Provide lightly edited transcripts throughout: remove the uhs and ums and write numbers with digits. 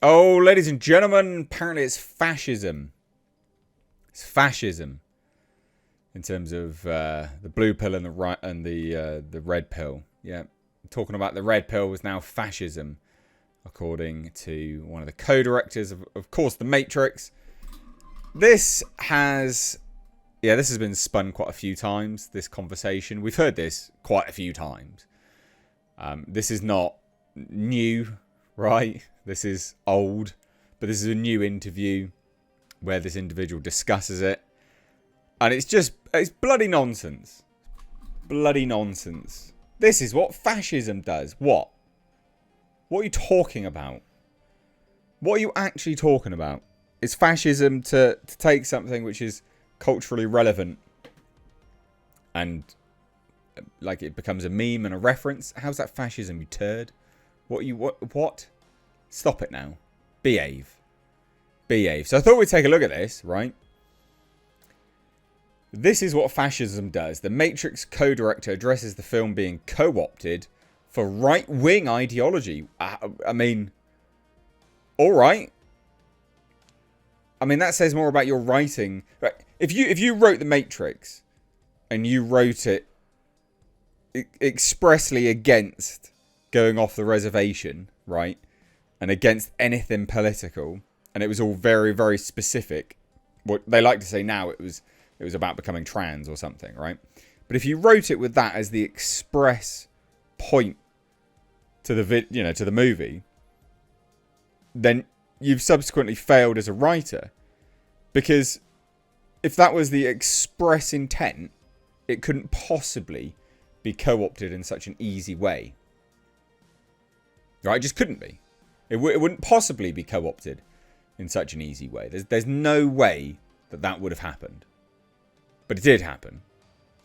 Oh, ladies and gentlemen, apparently it's fascism. It's fascism in terms of the blue pill and the red pill. Yeah, talking about the red pill was now fascism, according to one of the co-directors of course, The Matrix. This has been spun quite a few times. This conversation, we've heard this quite a few times. This is not new, right? This is old, but this is a new interview where this individual discusses it. And it's bloody nonsense. Bloody nonsense. This is what fascism does. What? What are you talking about? What are you actually talking about? It's fascism to take something which is culturally relevant and like it becomes a meme and a reference. How's that fascism, you turd? What? Stop it now. Behave. So I thought we'd take a look at this, right? This is what fascism does. The Matrix co-director addresses the film being co-opted for right-wing ideology. I mean, all right. I mean, that says more about your writing. Right. If you wrote The Matrix and you wrote it expressly against going off the reservation, right, and against anything political, and it was all very, very specific. What they like to say now, it was about becoming trans or something, right? But if you wrote it with that as the express point to the movie, then you've subsequently failed as a writer, because if that was the express intent, it couldn't possibly be co-opted in such an easy way. Right? It just couldn't be. It wouldn't possibly be co-opted in such an easy way. There's no way that would have happened. But it did happen,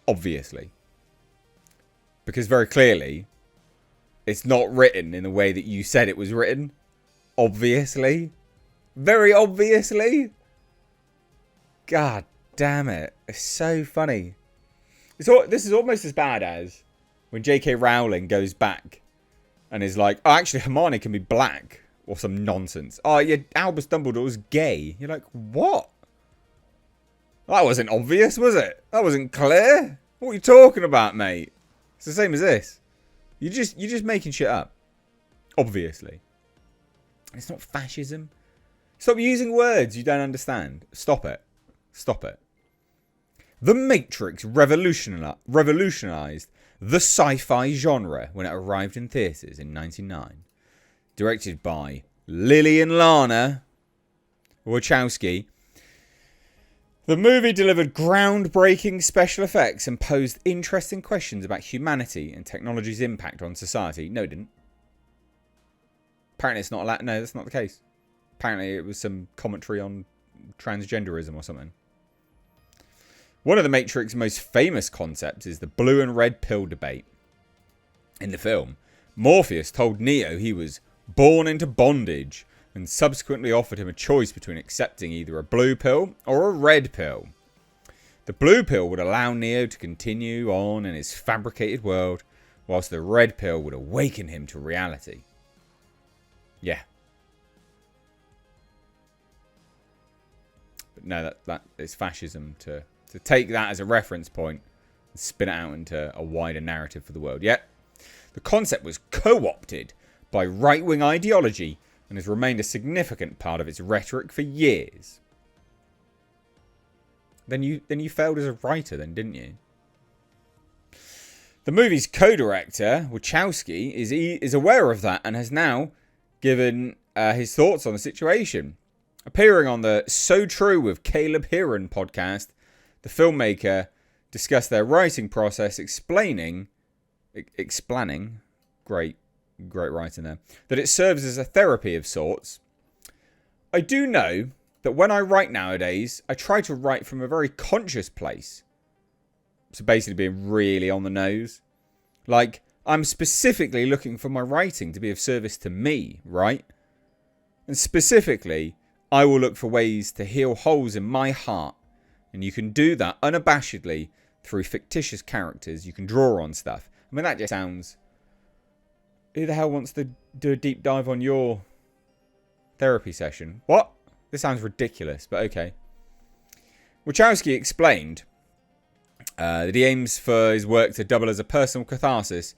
obviously. Because very clearly, it's not written in the way that you said it was written. Obviously. Very obviously. God damn it. It's so funny. This is almost as bad as when J.K. Rowling goes back and is like, oh, actually, Hermione can be black. Or some nonsense. Oh, yeah, Albus Dumbledore's gay. You're like, what? That wasn't obvious, was it? That wasn't clear. What are you talking about, mate? It's the same as this. You're just making shit up. Obviously. It's not fascism. Stop using words you don't understand. Stop it. Stop it. The Matrix revolutionized the sci-fi genre when it arrived in theaters in 1999. Directed by Lillian Lana Wachowski, the movie delivered groundbreaking special effects and posed interesting questions about humanity and technology's impact on society. No, it didn't. Apparently it's not allowed. No, that's not the case. Apparently it was some commentary on transgenderism or something. One of the Matrix's most famous concepts is the blue and red pill debate. In the film, Morpheus told Neo he was born into bondage and subsequently offered him a choice between accepting either a blue pill or a red pill. The blue pill would allow Neo to continue on in his fabricated world, whilst the red pill would awaken him to reality. Yeah. But no, that is fascism to take that as a reference point and spin it out into a wider narrative for the world. Yeah. The concept was co-opted by right-wing ideology and has remained a significant part of its rhetoric for years. Then you failed as a writer then, didn't you? The movie's co-director, Wachowski, is aware of that and has now given his thoughts on the situation. Appearing on the So True with Caleb Heron podcast, the filmmaker discussed their writing process, explaining, great writing there, that it serves as a therapy of sorts. I do know that when I write nowadays, I try to write from a very conscious place. So basically being really on the nose. Like, I'm specifically looking for my writing to be of service to me, right? And specifically, I will look for ways to heal holes in my heart. And you can do that unabashedly through fictitious characters. You can draw on stuff. I mean, that just sounds... Who the hell wants to do a deep dive on your therapy session. What? This sounds ridiculous, but okay. Wachowski explained that he aims for his work to double as a personal catharsis.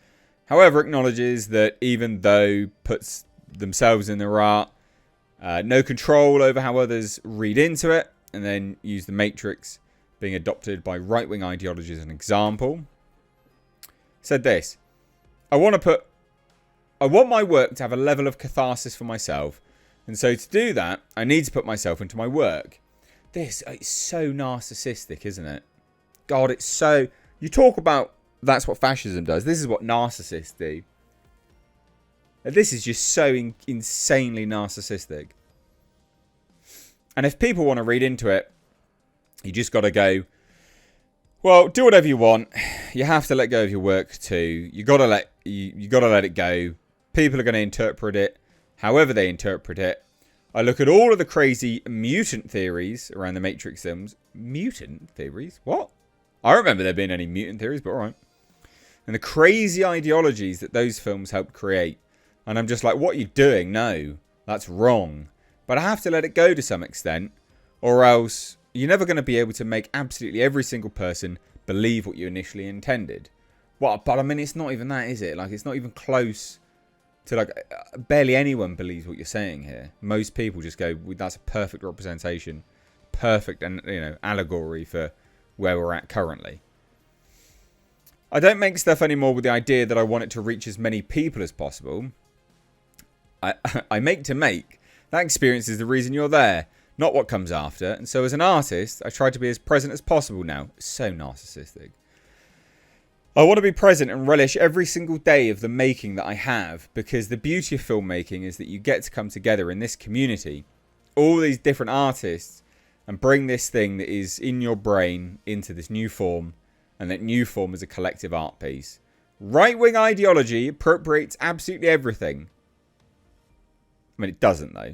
However, acknowledges that even though puts themselves in their art, no control over how others read into it, and then use the Matrix being adopted by right-wing ideology as an example. Said this: I want my work to have a level of catharsis for myself, and so to do that, I need to put myself into my work. It's so narcissistic, isn't it? God, it's so... You talk about that's what fascism does. This is what narcissists do. This is just so insanely narcissistic. And if people want to read into it, you just got to go, well, do whatever you want. You have to let go of your work too. You got to let it go. People are going to interpret it however they interpret it. I look at all of the crazy mutant theories around the Matrix films. Mutant theories? What? I don't remember there being any mutant theories, but alright. And the crazy ideologies that those films helped create. And I'm just like, what are you doing? No, that's wrong. But I have to let it go to some extent, or else you're never going to be able to make absolutely every single person believe what you initially intended. But I mean, it's not even that, is it? Like, it's not even close to, like, barely anyone believes what you're saying here. Most people just go, that's a perfect representation, perfect, and allegory for where we're at currently. I don't make stuff anymore with the idea that I want it to reach as many people as possible. I make to make. That experience is the reason you're there, not what comes after. And so as an artist, I try to be as present as possible now. So narcissistic. I want to be present and relish every single day of the making that I have, because the beauty of filmmaking is that you get to come together in this community, all these different artists, and bring this thing that is in your brain into this new form, and that new form is a collective art piece. Right-wing ideology appropriates absolutely everything. I mean, it doesn't, though.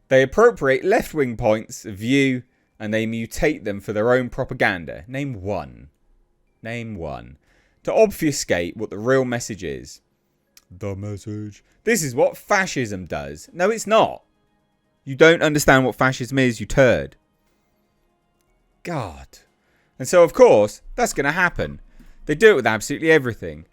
They appropriate left-wing points of view, and they mutate them for their own propaganda. Name one. Name one. To obfuscate what the real message is. The message. This is what fascism does. No, it's not. You don't understand what fascism is, you turd. God. And so, of course, that's going to happen. They do it with absolutely everything.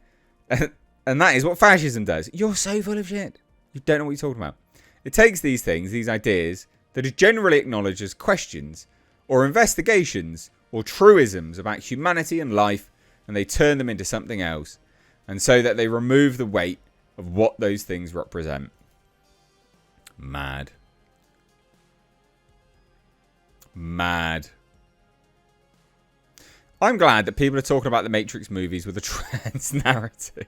And that is what fascism does. You're so full of shit. You don't know what you're talking about. It takes these things, these ideas, that are generally acknowledged as questions, or investigations, or truisms about humanity and life, and they turn them into something else, and so that they remove the weight of what those things represent. Mad. Mad. I'm glad that people are talking about the Matrix movies with a trans narrative.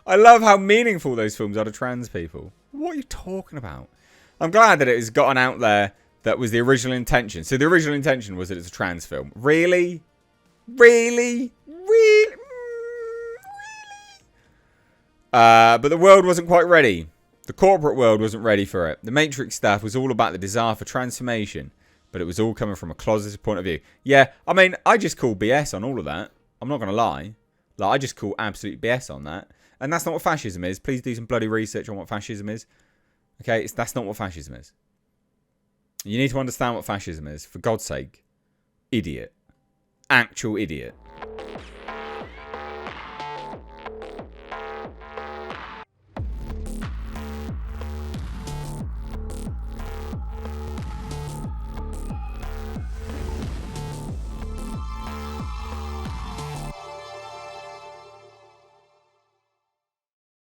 I love how meaningful those films are to trans people. What are you talking about? I'm glad that it has gotten out there that was the original intention. So the original intention was that it's a trans film. Really? Really? Really? But the world wasn't quite ready. The corporate world wasn't ready for it. The Matrix stuff was all about the desire for transformation, but it was all coming from a closeted point of view. Yeah, I mean, I just call BS on all of that. I'm not going to lie. Like, I just call absolute BS on that. And that's not what fascism is. Please do some bloody research on what fascism is. Okay, that's not what fascism is. You need to understand what fascism is. For God's sake. Idiot. Actual idiot.